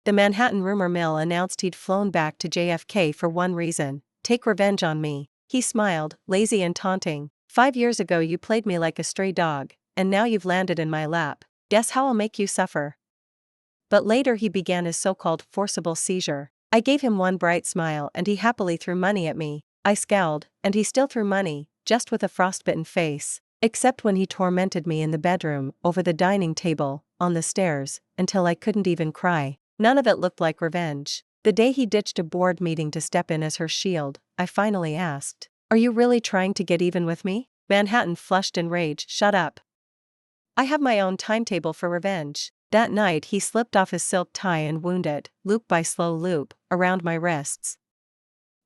The Manhattan rumor mill announced he'd flown back to JFK for one reason: take revenge on me. He smiled, lazy and taunting. 5 years ago you played me like a stray dog, and now you've landed in my lap. Guess how I'll make you suffer. But later he began his so-called forcible seizure. I gave him one bright smile and he happily threw money at me. I scowled, and he still threw money, just with a frostbitten face. Except when he tormented me in the bedroom, over the dining table, on the stairs, until I couldn't even cry. None of it looked like revenge. The day he ditched a board meeting to step in as her shield, I finally asked, "Are you really trying to get even with me?" Manhattan flushed in rage. "Shut up. I have my own timetable for revenge." That night he slipped off his silk tie and wound it, loop by slow loop, around my wrists.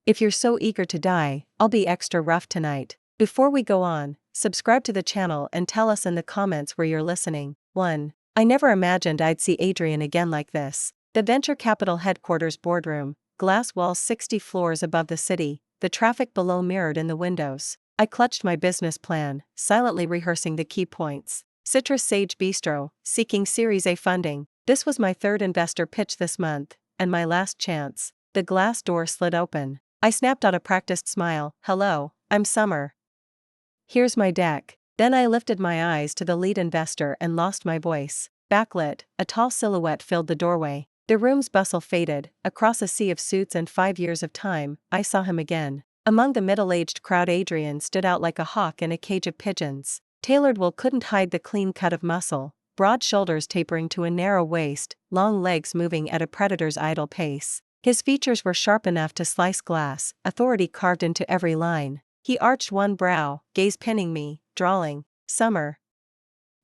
"If you're so eager to die, I'll be extra rough tonight." Before we go on, subscribe to the channel and tell us in the comments where you're listening. 1. I never imagined I'd see Adrian again like this. The venture capital headquarters boardroom, glass walls 60 floors above the city, the traffic below mirrored in the windows. I clutched my business plan, silently rehearsing the key points. Citrus Sage Bistro, seeking Series A funding. This was my third investor pitch this month, and my last chance. The glass door slid open. I snapped out a practiced smile. "Hello, I'm Summer. Here's my deck." Then I lifted my eyes to the lead investor and lost my voice. Backlit, a tall silhouette filled the doorway. The room's bustle faded. Across a sea of suits and 5 years of time, I saw him again. Among the middle-aged crowd, Adrian stood out like a hawk in a cage of pigeons. Tailored wool couldn't hide the clean cut of muscle, broad shoulders tapering to a narrow waist, long legs moving at a predator's idle pace. His features were sharp enough to slice glass, authority carved into every line. He arched one brow, gaze pinning me, drawling, "Summer.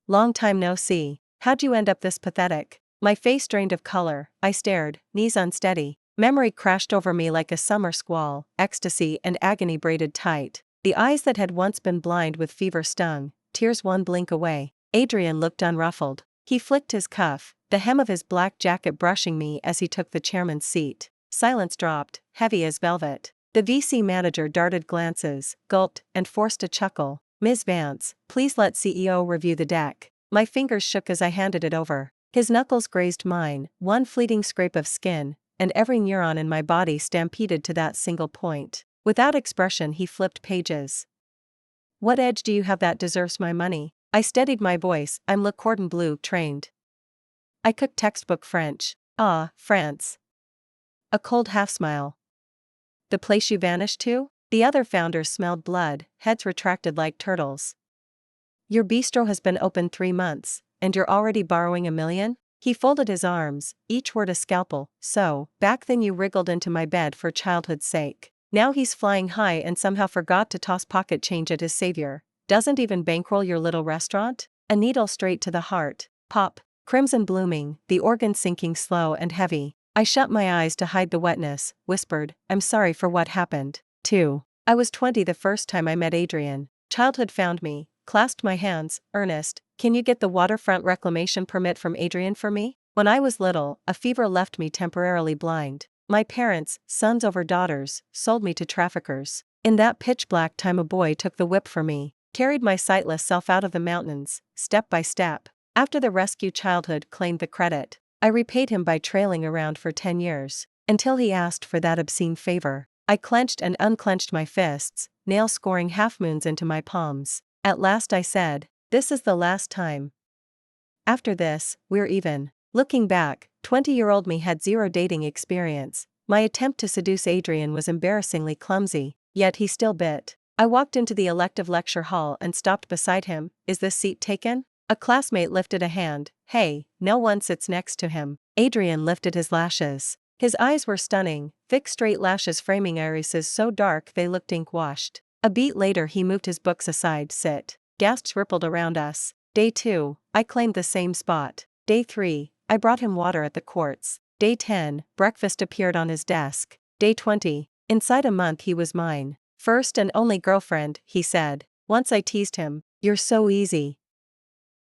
Long time no see. How'd you end up this pathetic?" My face drained of color. I stared, knees unsteady. Memory crashed over me like a summer squall, ecstasy and agony braided tight. The eyes that had once been blind with fever stung, tears one blink away. Adrian looked unruffled. He flicked his cuff, the hem of his black jacket brushing me as he took the chairman's seat. Silence dropped, heavy as velvet. The VC manager darted glances, gulped, and forced a chuckle. "Ms. Vance, please let CEO review the deck." My fingers shook as I handed it over. His knuckles grazed mine, one fleeting scrape of skin, and every neuron in my body stampeded to that single point. Without expression he flipped pages. "What edge do you have that deserves my money?" I steadied my voice. "I'm Le Cordon Bleu trained. I cook textbook French." "Ah, France." A cold half-smile. "The place you vanished to?" The other founders smelled blood, heads retracted like turtles. "Your bistro has been open 3 months, and you're already borrowing $1 million?" He folded his arms, each word a scalpel. "So, back then you wriggled into my bed for childhood's sake. Now he's flying high and somehow forgot to toss pocket change at his savior. Doesn't even bankroll your little restaurant?" A needle straight to the heart. Pop. Crimson blooming, the organ sinking slow and heavy. I shut my eyes to hide the wetness, whispered, "I'm sorry for what happened." 2. I was 20 the first time I met Adrian. Childhood found me, clasped my hands. "Ernest, can you get the waterfront reclamation permit from Adrian for me?" When I was little, a fever left me temporarily blind. My parents, sons over daughters, sold me to traffickers. In that pitch-black time a boy took the whip for me, carried my sightless self out of the mountains, step by step. After the rescue, childhood claimed the credit. I repaid him by trailing around for 10 years, until he asked for that obscene favor. I clenched and unclenched my fists, nails scoring half-moons into my palms. At last I said, "This is the last time. After this, we're even." Looking back, 20-year-old me had zero dating experience. My attempt to seduce Adrian was embarrassingly clumsy, yet he still bit. I walked into the elective lecture hall and stopped beside him. "Is this seat taken?" A classmate lifted a hand. "Hey, no one sits next to him." Adrian lifted his lashes. His eyes were stunning, thick straight lashes framing irises so dark they looked ink-washed. A beat later he moved his books aside. "Sit." Gasps rippled around us. Day 2, I claimed the same spot. Day 3, I brought him water at the courts. Day 10, breakfast appeared on his desk. Day 20, inside a month he was mine. "First and only girlfriend," he said. Once I teased him, "You're so easy.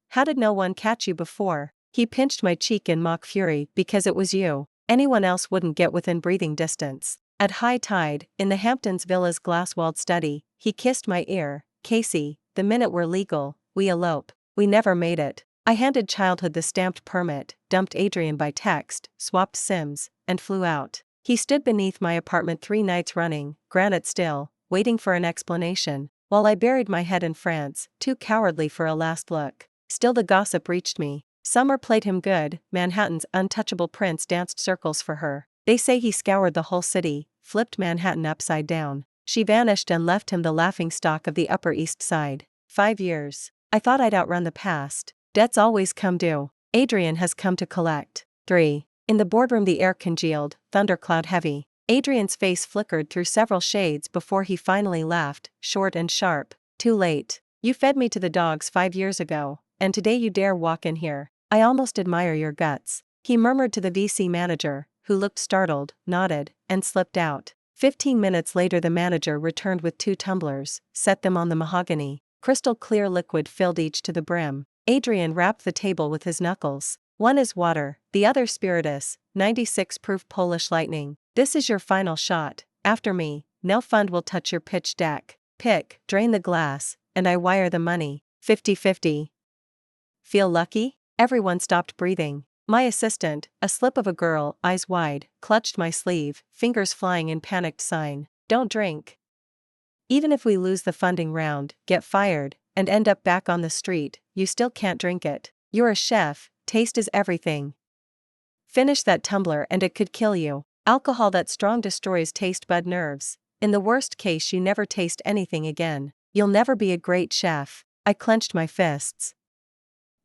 How did no one catch you before?" He pinched my cheek in mock fury. "Because it was you. Anyone else wouldn't get within breathing distance." At high tide, in the Hamptons Villa's glass-walled study, he kissed my ear. "Casey, the minute we're legal, we elope." We never made it. I handed childhood the stamped permit, dumped Adrian by text, swapped SIMs, and flew out. He stood beneath my apartment 3 nights running, granite still, waiting for an explanation, while I buried my head in France, too cowardly for a last look. Still the gossip reached me. Summer played him good, Manhattan's untouchable prince danced circles for her. They say he scoured the whole city, flipped Manhattan upside down. She vanished and left him the laughingstock of the Upper East Side. 5 years. I thought I'd outrun the past. Debts always come due. Adrian has come to collect. 3. In the boardroom the air congealed, thundercloud heavy. Adrian's face flickered through several shades before he finally laughed, short and sharp. Too late. You fed me to the dogs 5 years ago, and today you dare walk in here. I almost admire your guts. He murmured to the VC manager, who looked startled, nodded, and slipped out. 15 minutes later the manager returned with 2 tumblers, set them on the mahogany. Crystal clear liquid filled each to the brim. Adrian rapped the table with his knuckles. One is water, the other spiritus, 96 proof Polish lightning. This is your final shot. After me, no fund will touch your pitch deck. Pick, drain the glass, and I wire the money. 50-50. Feel lucky? Everyone stopped breathing. My assistant, a slip of a girl, eyes wide, clutched my sleeve, fingers flying in panicked sign. Don't drink. Even if we lose the funding round, get fired, and end up back on the street, you still can't drink it. You're a chef, taste is everything. Finish that tumbler and it could kill you. Alcohol that strong destroys taste bud nerves. In the worst case you never taste anything again. You'll never be a great chef. I clenched my fists.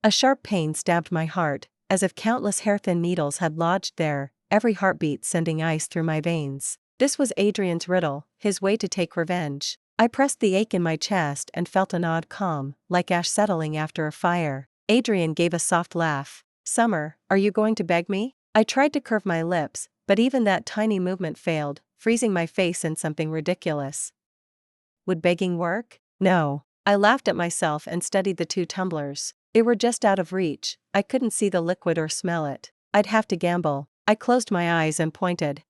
A sharp pain stabbed my heart, as if countless hair-thin needles had lodged there, every heartbeat sending ice through my veins. This was Adrian's riddle, his way to take revenge. I pressed the ache in my chest and felt an odd calm, like ash settling after a fire. Adrian gave a soft laugh. Summer, are you going to beg me? I tried to curve my lips, but even that tiny movement failed, freezing my face in something ridiculous. Would begging work? No. I laughed at myself and studied the 2 tumblers. They were just out of reach. I couldn't see the liquid or smell it. I'd have to gamble. I closed my eyes and pointed.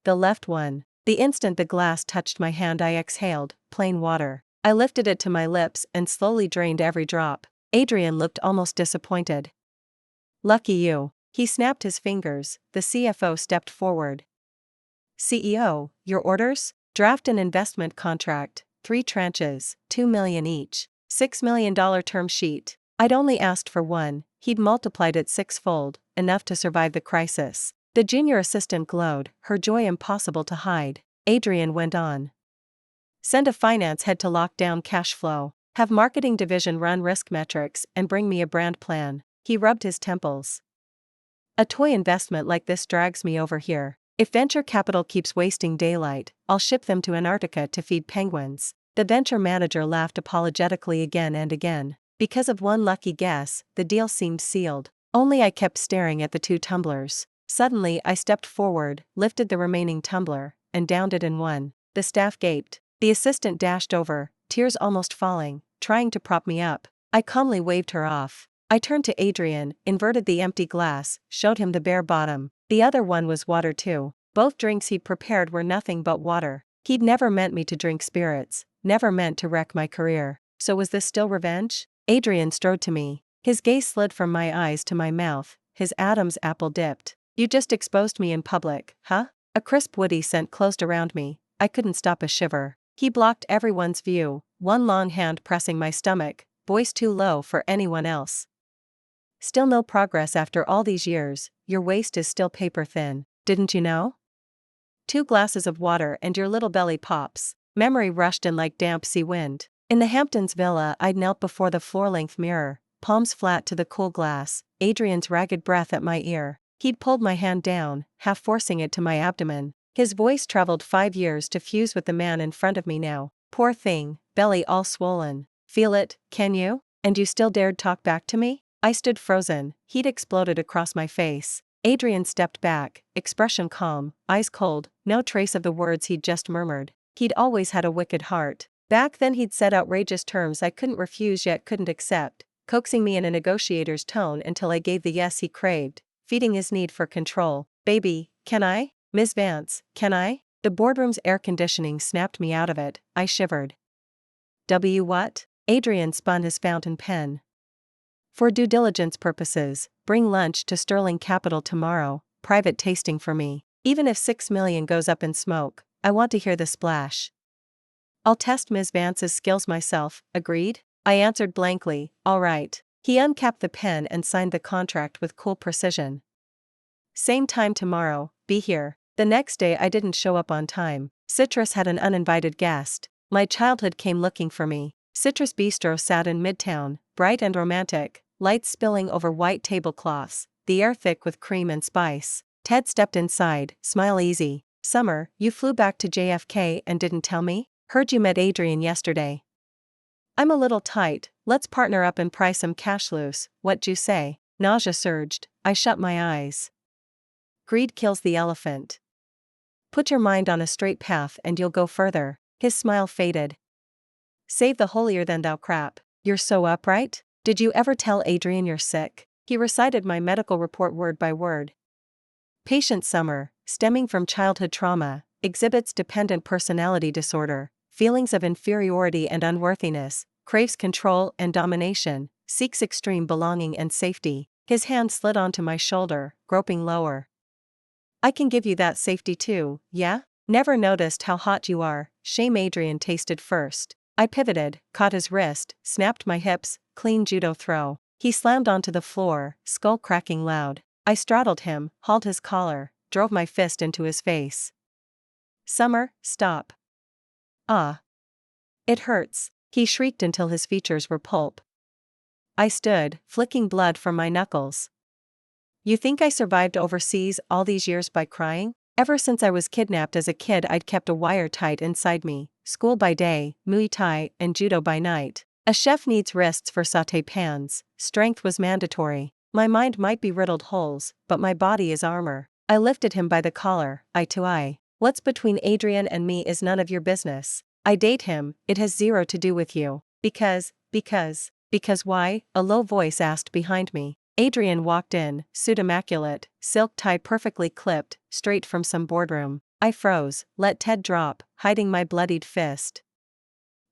The left one. The instant the glass touched my hand I exhaled, plain water. I lifted it to my lips and slowly drained every drop. Adrian looked almost disappointed. Lucky you. He snapped his fingers. The CFO stepped forward. CEO, your orders? Draft an investment contract, 3 tranches, $2 million each, $6 million term sheet. I'd only asked for one, he'd multiplied it 6-fold, enough to survive the crisis. The junior assistant glowed, her joy impossible to hide. Adrian went on. Send a finance head to lock down cash flow. Have marketing division run risk metrics and bring me a brand plan. He rubbed his temples. A toy investment like this drags me over here. If venture capital keeps wasting daylight, I'll ship them to Antarctica to feed penguins. The venture manager laughed apologetically again and again. Because of one lucky guess, the deal seemed sealed. Only I kept staring at the 2 tumblers. Suddenly I stepped forward, lifted the remaining tumbler, and downed it in one. The staff gaped. The assistant dashed over, tears almost falling, trying to prop me up. I calmly waved her off. I turned to Adrian, inverted the empty glass, showed him the bare bottom. The other one was water too. Both drinks he'd prepared were nothing but water. He'd never meant me to drink spirits, never meant to wreck my career. So was this still revenge? Adrian strode to me. His gaze slid from my eyes to my mouth, his Adam's apple dipped. You just exposed me in public, huh? A crisp woody scent closed around me. I couldn't stop a shiver. He blocked everyone's view, one long hand pressing my stomach, voice too low for anyone else. Still no progress after all these years, your waist is still paper thin, didn't you know? 2 glasses of water and your little belly pops. Memory rushed in like damp sea wind. In the Hamptons villa I'd knelt before the floor-length mirror, palms flat to the cool glass, Adrian's ragged breath at my ear. He'd pulled my hand down, half forcing it to my abdomen. His voice traveled 5 years to fuse with the man in front of me now. Poor thing, belly all swollen. Feel it, can you? And you still dared talk back to me? I stood frozen, heat exploded across my face. Adrian stepped back, expression calm, eyes cold, no trace of the words he'd just murmured. He'd always had a wicked heart. Back then he'd said outrageous terms I couldn't refuse yet couldn't accept, coaxing me in a negotiator's tone until I gave the yes he craved, feeding his need for control. Baby, can I? Ms. Vance, can I? The boardroom's air conditioning snapped me out of it. I shivered. What? Adrian spun his fountain pen. For due diligence purposes, bring lunch to Sterling Capital tomorrow, private tasting for me. Even if 6 million goes up in smoke, I want to hear the splash. I'll test Ms. Vance's skills myself, agreed? I answered blankly, all right. He uncapped the pen and signed the contract with cool precision. Same time tomorrow, be here. The next day I didn't show up on time. Citrus had an uninvited guest. My childhood came looking for me. Citrus Bistro sat in Midtown, bright and romantic, lights spilling over white tablecloths, the air thick with cream and spice. Ted stepped inside, smile easy. Summer, you flew back to JFK and didn't tell me? Heard you met Adrian yesterday. I'm a little tight, let's partner up and pry some cash loose, what'd you say? Nausea surged, I shut my eyes. Greed kills the elephant. Put your mind on a straight path and you'll go further. His smile faded. Save the holier-than-thou crap. You're so upright? Did you ever tell Adrian you're sick? He recited my medical report word by word. Patient Summer, stemming from childhood trauma, exhibits dependent personality disorder, feelings of inferiority and unworthiness, craves control and domination, seeks extreme belonging and safety. His hand slid onto my shoulder, groping lower. I can give you that safety too, yeah? Never noticed how hot you are, shame Adrian tasted first. I pivoted, caught his wrist, snapped my hips, clean judo throw. He slammed onto the floor, skull cracking loud. I straddled him, hauled his collar, drove my fist into his face. Summer, stop. Ah. It hurts, he shrieked until his features were pulp. I stood, flicking blood from my knuckles. You think I survived overseas all these years by crying? Ever since I was kidnapped as a kid I'd kept a wire tight inside me, school by day, Muay Thai, and judo by night. A chef needs wrists for sauté pans, strength was mandatory. My mind might be riddled holes, but my body is armor. I lifted him by the collar, eye to eye. What's between Adrian and me is none of your business. I date him, it has zero to do with you. Because why? A low voice asked behind me. Adrian walked in, suit immaculate, silk tie perfectly clipped, straight from some boardroom. I froze, let Ted drop, hiding my bloodied fist.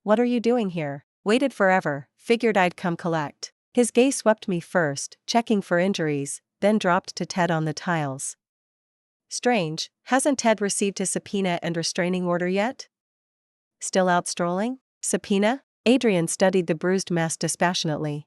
What are you doing here? Waited forever, figured I'd come collect. His gaze swept me first, checking for injuries, then dropped to Ted on the tiles. Strange, hasn't Ted received his subpoena and restraining order yet? Still out strolling? Subpoena? Adrian studied the bruised mess dispassionately.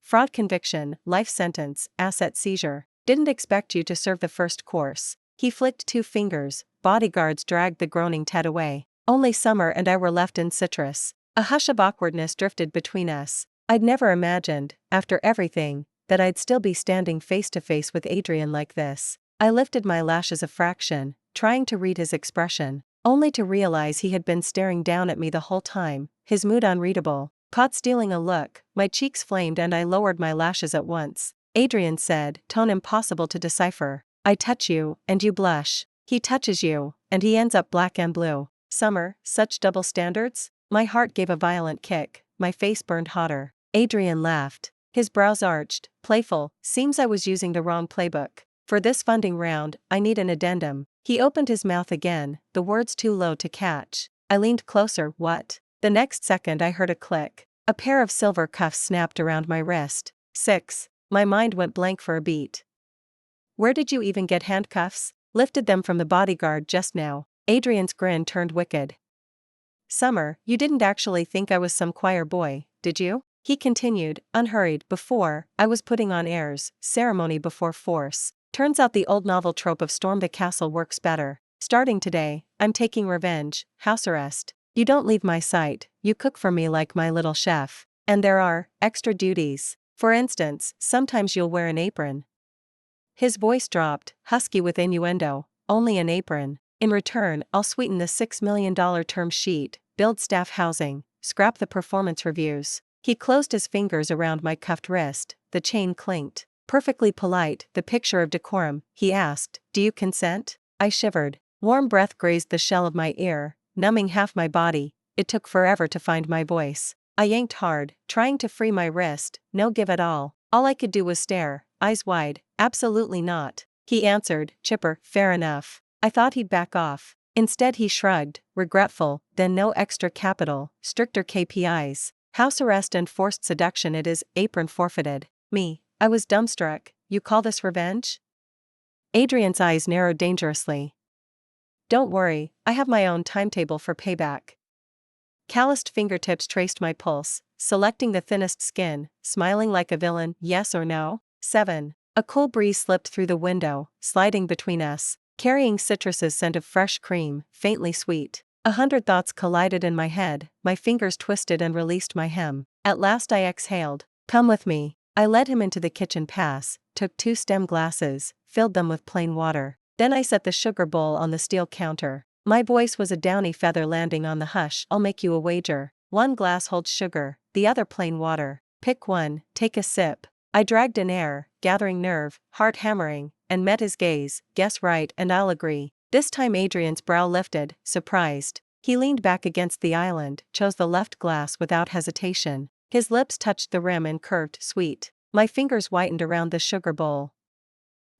Fraud conviction, life sentence, asset seizure. Didn't expect you to serve the first course. He flicked 2 fingers, bodyguards dragged the groaning Ted away. Only Summer and I were left in Citrus. A hush of awkwardness drifted between us. I'd never imagined, after everything, that I'd still be standing face to face with Adrian like this. I lifted my lashes a fraction, trying to read his expression, only to realize he had been staring down at me the whole time, his mood unreadable. Caught stealing a look, my cheeks flamed and I lowered my lashes at once. Adrian said, tone impossible to decipher. I touch you, and you blush. He touches you, and he ends up black and blue. Summer, such double standards? My heart gave a violent kick, my face burned hotter. Adrian laughed. His brows arched, playful, seems I was using the wrong playbook. For this funding round, I need an addendum. He opened his mouth again, the words too low to catch. I leaned closer, what? The next second I heard a click. A pair of silver cuffs snapped around my wrist. 6. My mind went blank for a beat. Where did you even get handcuffs? Lifted them from the bodyguard just now. Adrian's grin turned wicked. Summer, you didn't actually think I was some choir boy, did you? He continued, unhurried. Before, I was putting on airs, ceremony before force. Turns out the old novel trope of storm the castle works better. Starting today, I'm taking revenge, house arrest. You don't leave my sight, you cook for me like my little chef. And there are extra duties. For instance, sometimes you'll wear an apron. His voice dropped, husky with innuendo. Only an apron. In return, I'll sweeten the $6 million term sheet, build staff housing, scrap the performance reviews. He closed his fingers around my cuffed wrist, the chain clinked. Perfectly polite, the picture of decorum, he asked, do you consent? I shivered. Warm breath grazed the shell of my ear, numbing half my body. It took forever to find my voice. I yanked hard, trying to free my wrist, no give at all. All I could do was stare, eyes wide. Absolutely not. He answered, chipper, fair enough. I thought he'd back off. Instead he shrugged, regretful, then no extra capital, stricter KPIs. House arrest and forced seduction, it is, apron forfeited. Me. I was dumbstruck. You call this revenge? Adrian's eyes narrowed dangerously. Don't worry, I have my own timetable for payback. Calloused fingertips traced my pulse, selecting the thinnest skin, smiling like a villain. Yes or no? 7. A cool breeze slipped through the window, sliding between us, carrying citrus's scent of fresh cream, faintly sweet. 100 thoughts collided in my head, my fingers twisted and released my hem. At last I exhaled. Come with me. I led him into the kitchen pass, took 2 stem glasses, filled them with plain water. Then I set the sugar bowl on the steel counter. My voice was a downy feather landing on the hush. I'll make you a wager. 1 glass holds sugar, the other plain water. Pick one, take a sip. I dragged in air, gathering nerve, heart hammering, and met his gaze. Guess right and I'll agree. This time Adrian's brow lifted, surprised. He leaned back against the island, chose the left glass without hesitation. His lips touched the rim and curved, sweet. My fingers whitened around the sugar bowl.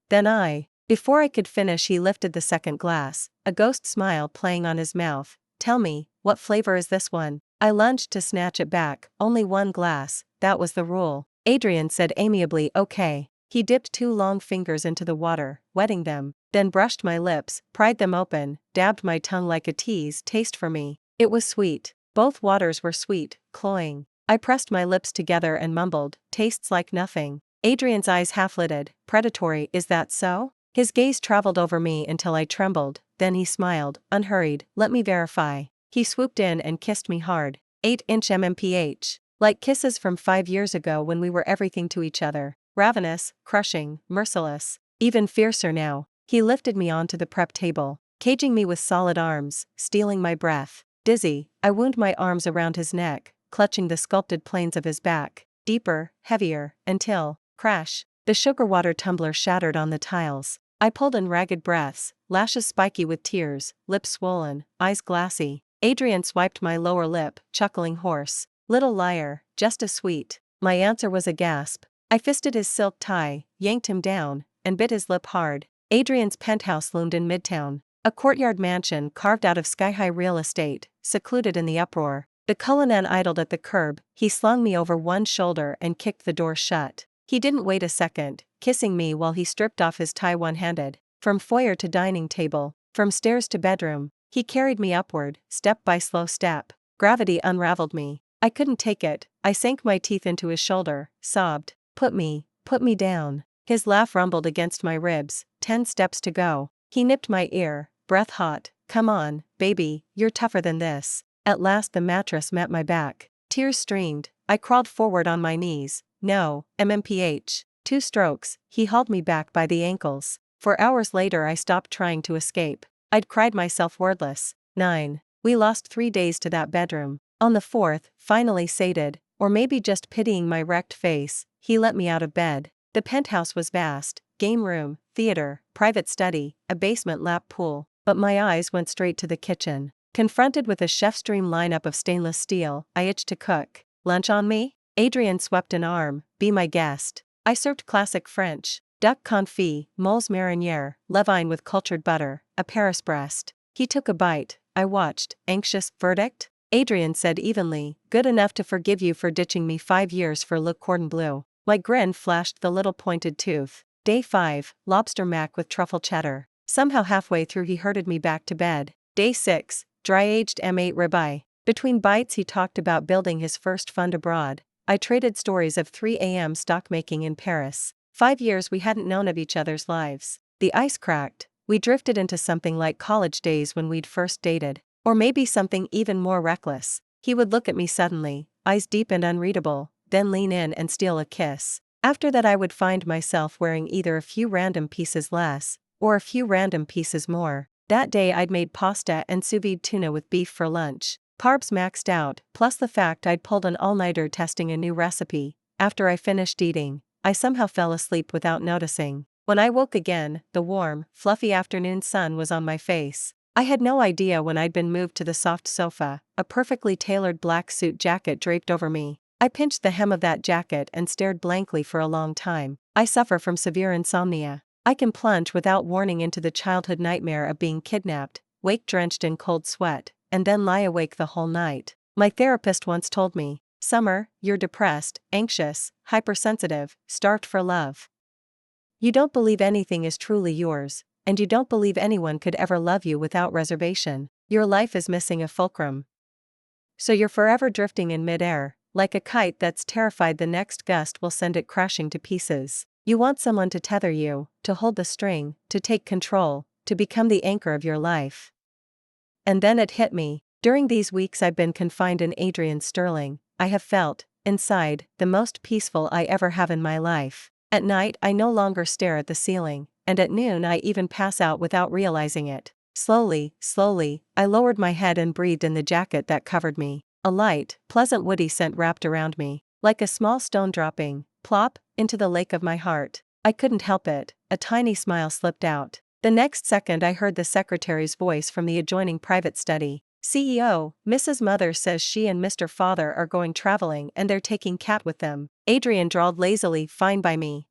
Before I could finish, he lifted the second glass, a ghost smile playing on his mouth. Tell me, what flavor is this one? I lunged to snatch it back. Only 1 glass, that was the rule. Adrian said amiably, okay. He dipped 2 long fingers into the water, wetting them, then brushed my lips, pried them open, dabbed my tongue like a tease. Taste for me. It was sweet. Both waters were sweet, cloying. I pressed my lips together and mumbled, tastes like nothing. Adrian's eyes half-lidded, predatory. Is that so? His gaze traveled over me until I trembled, then he smiled, unhurried. Let me verify. He swooped in and kissed me hard. 8-inch me.He. Like kisses from 5 years ago when we were everything to each other. Ravenous, crushing, merciless. Even fiercer now. He lifted me onto the prep table, caging me with solid arms, stealing my breath. Dizzy, I wound my arms around his neck, clutching the sculpted planes of his back. Deeper, heavier, until, crash, the sugar water tumbler shattered on the tiles. I pulled in ragged breaths, lashes spiky with tears, lips swollen, eyes glassy. Adrian swiped my lower lip, chuckling hoarse. Little liar, just as sweet. My answer was a gasp. I fisted his silk tie, yanked him down, and bit his lip hard. Adrian's penthouse loomed in Midtown. A courtyard mansion carved out of sky-high real estate, secluded in the uproar. The Cullinan idled at the curb. He slung me over one shoulder and kicked the door shut. He didn't wait a second, kissing me while he stripped off his tie one-handed. From foyer to dining table, from stairs to bedroom, he carried me upward, step by slow step. Gravity unraveled me. I couldn't take it. I sank my teeth into his shoulder, sobbed. Put me down. His laugh rumbled against my ribs. 10 steps to go. He nipped my ear, breath hot. Come on, baby, you're tougher than this. At last the mattress met my back. Tears streamed. I crawled forward on my knees. No, me.He. 2 strokes, he hauled me back by the ankles. For hours later I stopped trying to escape. I'd cried myself wordless. 9. We lost 3 days to that bedroom. On the 4th, finally sated, or maybe just pitying my wrecked face, he let me out of bed. The penthouse was vast, game room, theater, private study, a basement lap pool, but my eyes went straight to the kitchen. Confronted with a chef's dream lineup of stainless steel, I itched to cook. Lunch on me? Adrian swept an arm. Be my guest. I served classic French. Duck confit, moles marinière, levain with cultured butter, a Paris breast. He took a bite. I watched, anxious. Verdict? Adrian said evenly, good enough to forgive you for ditching me 5 years for Le Cordon Bleu. My grin flashed the little pointed tooth. Day 5, lobster mac with truffle cheddar. Somehow halfway through he herded me back to bed. Day 6, dry-aged M8 ribeye. Between bites he talked about building his first fund abroad. I traded stories of 3 a.m. stockmaking in Paris. 5 years we hadn't known of each other's lives. The ice cracked. We drifted into something like college days when we'd first dated. Or maybe something even more reckless. He would look at me suddenly, eyes deep and unreadable, then lean in and steal a kiss. After that I would find myself wearing either a few random pieces less, or a few random pieces more. That day I'd made pasta and sous vide tuna with beef for lunch. Carbs maxed out, plus the fact I'd pulled an all-nighter testing a new recipe. After I finished eating, I somehow fell asleep without noticing. When I woke again, the warm, fluffy afternoon sun was on my face. I had no idea when I'd been moved to the soft sofa, a perfectly tailored black suit jacket draped over me. I pinched the hem of that jacket and stared blankly for a long time. I suffer from severe insomnia. I can plunge without warning into the childhood nightmare of being kidnapped, wake drenched in cold sweat, and then lie awake the whole night. My therapist once told me, Summer, you're depressed, anxious, hypersensitive, starved for love. You don't believe anything is truly yours, and you don't believe anyone could ever love you without reservation. Your life is missing a fulcrum. So you're forever drifting in midair, like a kite that's terrified the next gust will send it crashing to pieces. You want someone to tether you, to hold the string, to take control, to become the anchor of your life. And then it hit me. During these weeks I've been confined in Adrian Sterling, I have felt, inside, the most peaceful I ever have in my life. At night I no longer stare at the ceiling, and at noon I even pass out without realizing it. Slowly, I lowered my head and breathed in the jacket that covered me. A light, pleasant woody scent wrapped around me, like a small stone dropping, plop, into the lake of my heart. I couldn't help it, a tiny smile slipped out. The next second I heard the secretary's voice from the adjoining private study. CEO, Mrs. Mother says she and Mr. Father are going traveling and they're taking Cat with them. Adrian drawled lazily, fine by me.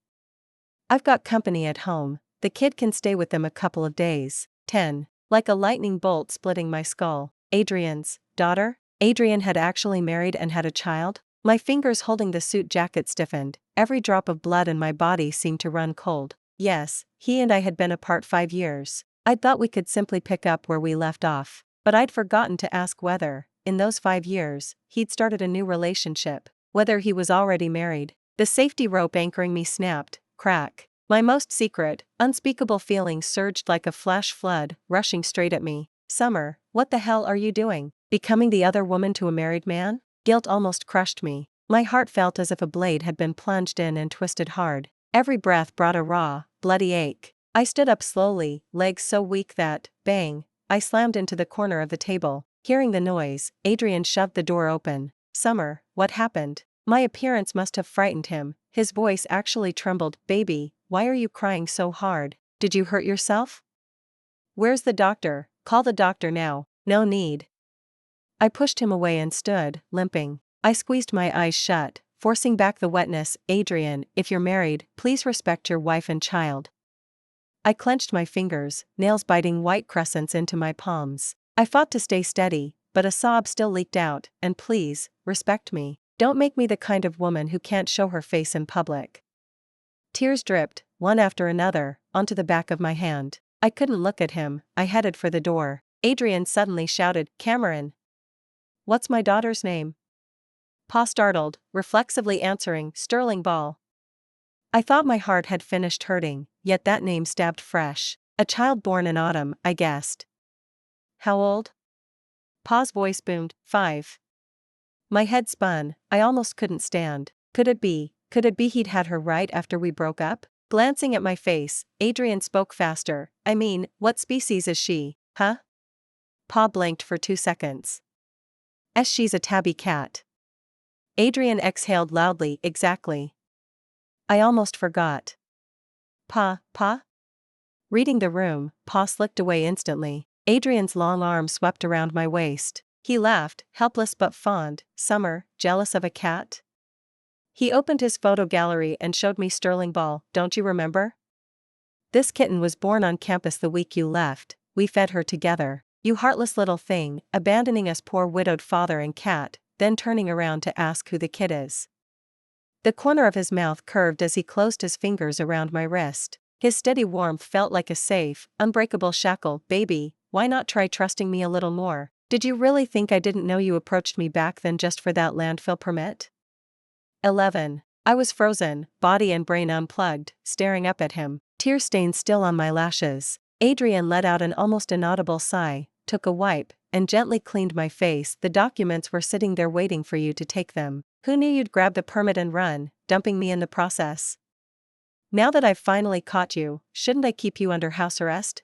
I've got company at home, the kid can stay with them a couple of days. 10. Like a lightning bolt splitting my skull. Adrian's daughter? Adrian had actually married and had a child? My fingers holding the suit jacket stiffened, every drop of blood in my body seemed to run cold. Yes, he and I had been apart 5 years. I'd thought we could simply pick up where we left off, but I'd forgotten to ask whether, in those 5 years, he'd started a new relationship, whether he was already married. The safety rope anchoring me snapped, crack. My most secret, unspeakable feelings surged like a flash flood, rushing straight at me. Summer, what the hell are you doing? Becoming the other woman to a married man? Guilt almost crushed me. My heart felt as if a blade had been plunged in and twisted hard. Every breath brought a raw, bloody ache. I stood up slowly, legs so weak that, bang, I slammed into the corner of the table. Hearing the noise, Adrian shoved the door open. Summer, what happened? My appearance must have frightened him. His voice actually trembled. Baby, why are you crying so hard? Did you hurt yourself? Where's the doctor? Call the doctor now. No need. I pushed him away and stood, limping. I squeezed my eyes shut, forcing back the wetness. Adrian, if you're married, please respect your wife and child. I clenched my fingers, nails biting white crescents into my palms. I fought to stay steady, but a sob still leaked out. And please, respect me. Don't make me the kind of woman who can't show her face in public. Tears dripped, one after another, onto the back of my hand. I couldn't look at him. I headed for the door. Adrian suddenly shouted, Cameron. What's my daughter's name? Pa startled, reflexively answering, Sterling Ball. I thought my heart had finished hurting, yet that name stabbed fresh. A child born in autumn, I guessed. How old? Pa's voice boomed, 5. My head spun, I almost couldn't stand. Could it be he'd had her right after we broke up? Glancing at my face, Adrian spoke faster. I mean, what species is she, huh? Pa blinked for 2 seconds. She's a tabby cat. Adrian exhaled loudly, exactly. I almost forgot. Pa? Reading the room, Pa slicked away instantly. Adrian's long arm swept around my waist. He laughed, helpless but fond. Summer, jealous of a cat? He opened his photo gallery and showed me Sterling Ball. Don't you remember? This kitten was born on campus the week you left. We fed her together. You heartless little thing, abandoning us poor widowed father and cat, then turning around to ask who the kid is. The corner of his mouth curved as he closed his fingers around my wrist. His steady warmth felt like a safe, unbreakable shackle. Baby, why not try trusting me a little more? Did you really think I didn't know you approached me back then just for that landfill permit? 11. I was frozen, body and brain unplugged, staring up at him, tear stains still on my lashes. Adrian let out an almost inaudible sigh, took a wipe, and gently cleaned my face. The documents were sitting there waiting for you to take them. Who knew you'd grab the permit and run, dumping me in the process? Now that I've finally caught you, shouldn't I keep you under house arrest?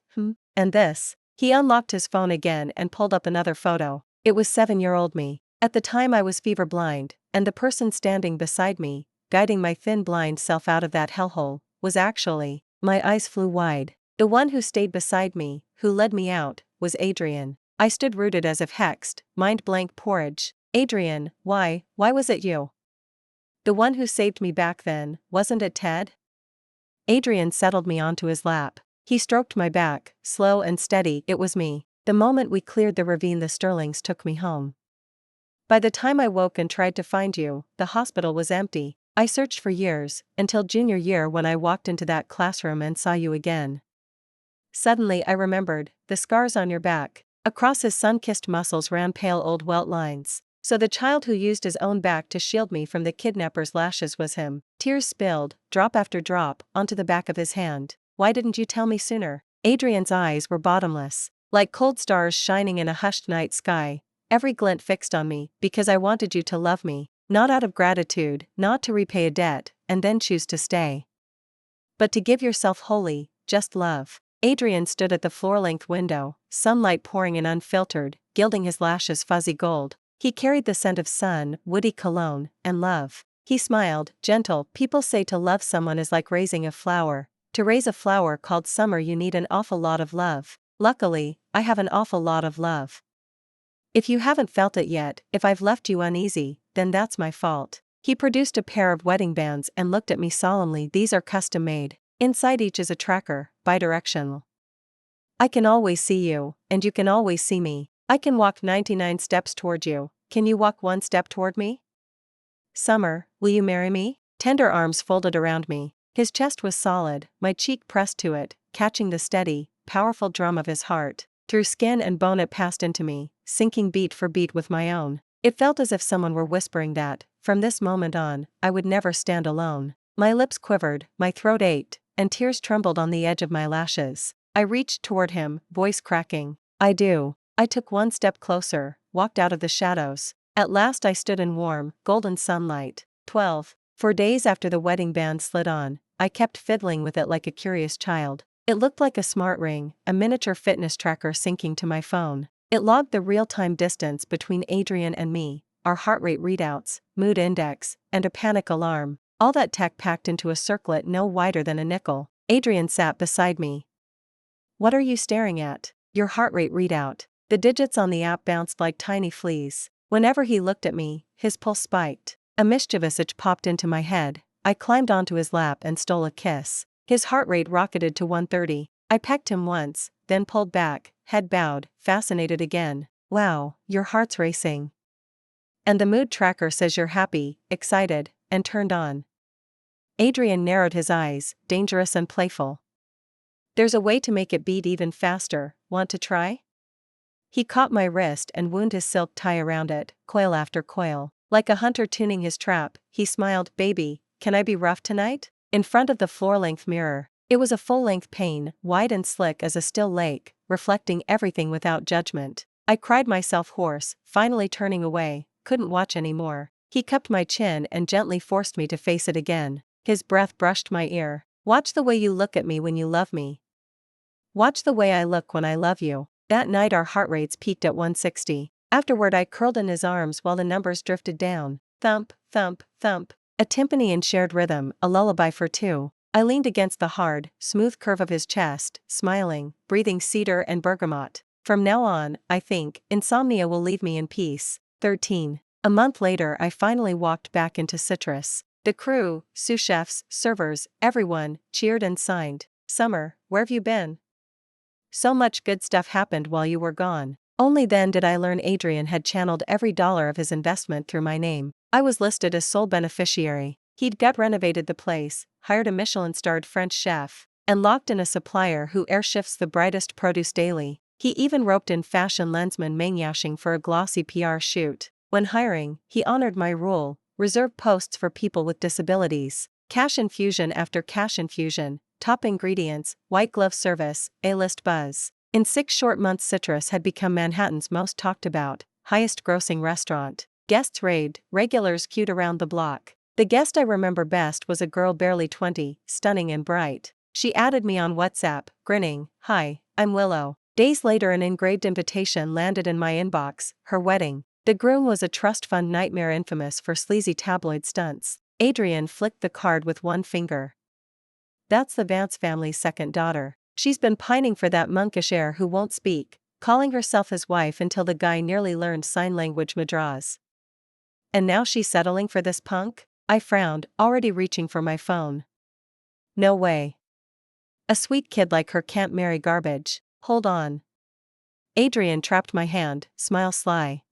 And this? He unlocked his phone again and pulled up another photo. It was 7-year-old me. At the time I was fever blind, and the person standing beside me, guiding my thin blind self out of that hellhole, was actually, my eyes flew wide. The one who stayed beside me, who led me out, was Adrian. I stood rooted as if hexed, mind blank porridge. Adrian, why was it you? The one who saved me back then, wasn't it Ted? Adrian settled me onto his lap. He stroked my back, slow and steady. It was me. The moment we cleared the ravine the Sterlings took me home. By the time I woke and tried to find you, the hospital was empty. I searched for years, until junior year when I walked into that classroom and saw you again. Suddenly I remembered, the scars on your back. Across his sun-kissed muscles ran pale old welt lines. So the child who used his own back to shield me from the kidnapper's lashes was him. Tears spilled, drop after drop, onto the back of his hand. Why didn't you tell me sooner? Adrian's eyes were bottomless, like cold stars shining in a hushed night sky, every glint fixed on me, because I wanted you to love me, not out of gratitude, not to repay a debt, and then choose to stay, but to give yourself wholly, just love. Adrian stood at the floor-length window, sunlight pouring in unfiltered, gilding his lashes fuzzy gold. He carried the scent of sun, woody cologne, and love. He smiled, gentle. People say to love someone is like raising a flower. To raise a flower called summer you need an awful lot of love. Luckily, I have an awful lot of love. If you haven't felt it yet, if I've left you uneasy, then that's my fault. He produced a pair of wedding bands and looked at me solemnly. These are custom made. Inside each is a tracker, bidirectional. I can always see you, and you can always see me. I can walk 99 steps toward you. Can you walk one step toward me? Summer, will you marry me? Tender arms folded around me. His chest was solid, my cheek pressed to it, catching the steady, powerful drum of his heart. Through skin and bone it passed into me, sinking beat for beat with my own. It felt as if someone were whispering that, from this moment on, I would never stand alone. My lips quivered, my throat ached, and tears trembled on the edge of my lashes. I reached toward him, voice cracking. I do. I took one step closer, walked out of the shadows. At last I stood in warm, golden sunlight. 12. For days after the wedding band slid on, I kept fiddling with it like a curious child. It looked like a smart ring, a miniature fitness tracker syncing to my phone. It logged the real-time distance between Adrian and me, our heart rate readouts, mood index, and a panic alarm. All that tech packed into a circlet no wider than a nickel. Adrian sat beside me. What are you staring at? Your heart rate readout. The digits on the app bounced like tiny fleas. Whenever he looked at me, his pulse spiked. A mischievous itch popped into my head. I climbed onto his lap and stole a kiss. His heart rate rocketed to 130. I pecked him once, then pulled back, head bowed, fascinated again. Wow, your heart's racing. And the mood tracker says you're happy, excited, and turned on. Adrian narrowed his eyes, dangerous and playful. There's a way to make it beat even faster, want to try? He caught my wrist and wound his silk tie around it, coil after coil. Like a hunter tuning his trap, he smiled. Baby, can I be rough tonight? In front of the floor-length mirror. It was a full-length pane, wide and slick as a still lake, reflecting everything without judgment. I cried myself hoarse, finally turning away, couldn't watch anymore. He cupped my chin and gently forced me to face it again. His breath brushed my ear. Watch the way you look at me when you love me. Watch the way I look when I love you. That night our heart rates peaked at 160. Afterward I curled in his arms while the numbers drifted down. Thump, thump, thump. A timpani in shared rhythm, a lullaby for two. I leaned against the hard, smooth curve of his chest, smiling, breathing cedar and bergamot. From now on, I think, insomnia will leave me in peace. 13. A month later I finally walked back into Citrus. The crew, sous chefs, servers, everyone, cheered and signed. Summer, where've you been? So much good stuff happened while you were gone. Only then did I learn Adrian had channeled every dollar of his investment through my name. I was listed as sole beneficiary. He'd gut renovated the place, hired a Michelin-starred French chef, and locked in a supplier who airshifts the brightest produce daily. He even roped in fashion lensman Meng Yashing for a glossy PR shoot. When hiring, he honored my rule, reserved posts for people with disabilities. Cash infusion after cash infusion, top ingredients, white glove service, A-list buzz. In 6 short months Citrus had become Manhattan's most talked about, highest grossing restaurant. Guests raved, regulars queued around the block. The guest I remember best was a girl barely 20, stunning and bright. She added me on WhatsApp, grinning. Hi, I'm Willow. Days later an engraved invitation landed in my inbox, her wedding. The groom was a trust fund nightmare infamous for sleazy tabloid stunts. Adrian flicked the card with one finger. That's the Vance family's second daughter. She's been pining for that monkish heir who won't speak, calling herself his wife until the guy nearly learned sign language madras. And now she's settling for this punk? I frowned, already reaching for my phone. No way. A sweet kid like her can't marry garbage. Hold on. Adrian trapped my hand, smile sly.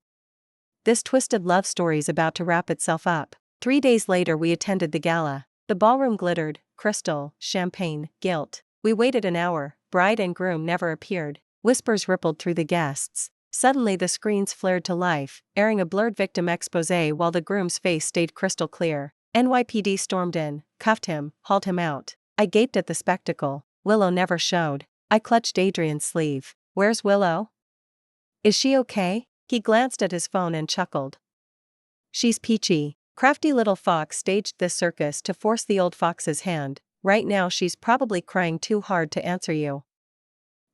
This twisted love story's about to wrap itself up. 3 days later we attended the gala. The ballroom glittered, crystal, champagne, gilt. We waited an hour, bride and groom never appeared. Whispers rippled through the guests. Suddenly the screens flared to life, airing a blurred victim exposé while the groom's face stayed crystal clear. NYPD stormed in, cuffed him, hauled him out. I gaped at the spectacle. Willow never showed. I clutched Adrian's sleeve. Where's Willow? Is she okay? He glanced at his phone and chuckled. She's peachy. Crafty little fox staged this circus to force the old fox's hand. Right now she's probably crying too hard to answer you.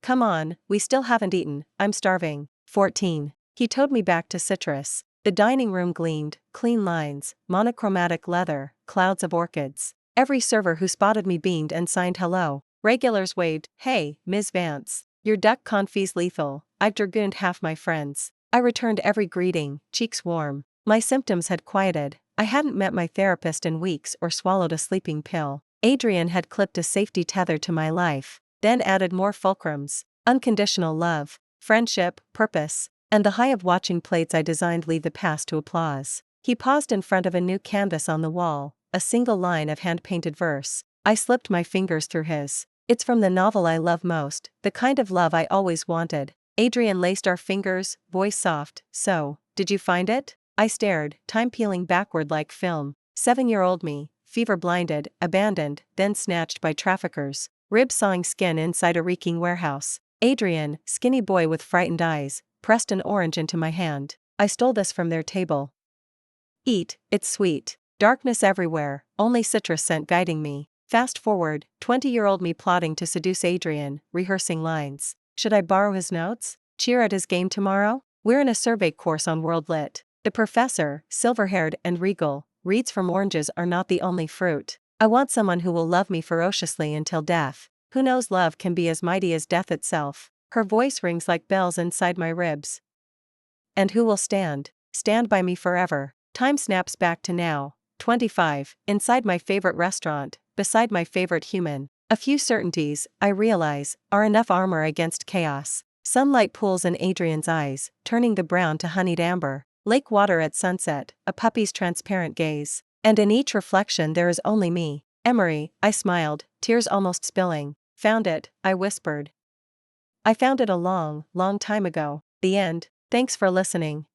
Come on, we still haven't eaten, I'm starving. 14. He towed me back to Citrus. The dining room gleamed, clean lines, monochromatic leather, clouds of orchids. Every server who spotted me beamed and signed hello. Regulars waved, hey, Ms. Vance. Your duck confit's lethal, I've dragooned half my friends. I returned every greeting, cheeks warm. My symptoms had quieted. I hadn't met my therapist in weeks or swallowed a sleeping pill. Adrian had clipped a safety tether to my life, then added more fulcrums: unconditional love, friendship, purpose, and the high of watching plates I designed leave the past to applause. He paused in front of a new canvas on the wall, a single line of hand-painted verse. I slipped my fingers through his. It's from the novel I love most, the kind of love I always wanted. Adrian laced our fingers, voice soft. So, did you find it? I stared, time peeling backward like film. 7-year-old me, fever-blinded, abandoned, then snatched by traffickers, rib-sawing skin inside a reeking warehouse. Adrian, skinny boy with frightened eyes, pressed an orange into my hand. I stole this from their table. Eat, it's sweet. Darkness everywhere, only citrus scent guiding me. Fast forward, 20-year-old me plotting to seduce Adrian, rehearsing lines. Should I borrow his notes? Cheer at his game tomorrow? We're in a survey course on world lit. The professor, silver-haired and regal, reads from oranges are not the only fruit. I want someone who will love me ferociously until death. Who knows love can be as mighty as death itself. Her voice rings like bells inside my ribs. And who will stand by me forever? Time snaps back to now. 25, inside my favorite restaurant, beside my favorite human. A few certainties, I realize, are enough armor against chaos. Sunlight pools in Adrian's eyes, turning the brown to honeyed amber. Lake water at sunset, a puppy's transparent gaze. And in each reflection there is only me. Emery, I smiled, tears almost spilling. Found it, I whispered. I found it a long, long time ago. The end. Thanks for listening.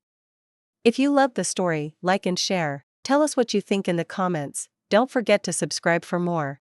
If you loved the story, like and share. Tell us what you think in the comments. Don't forget to subscribe for more.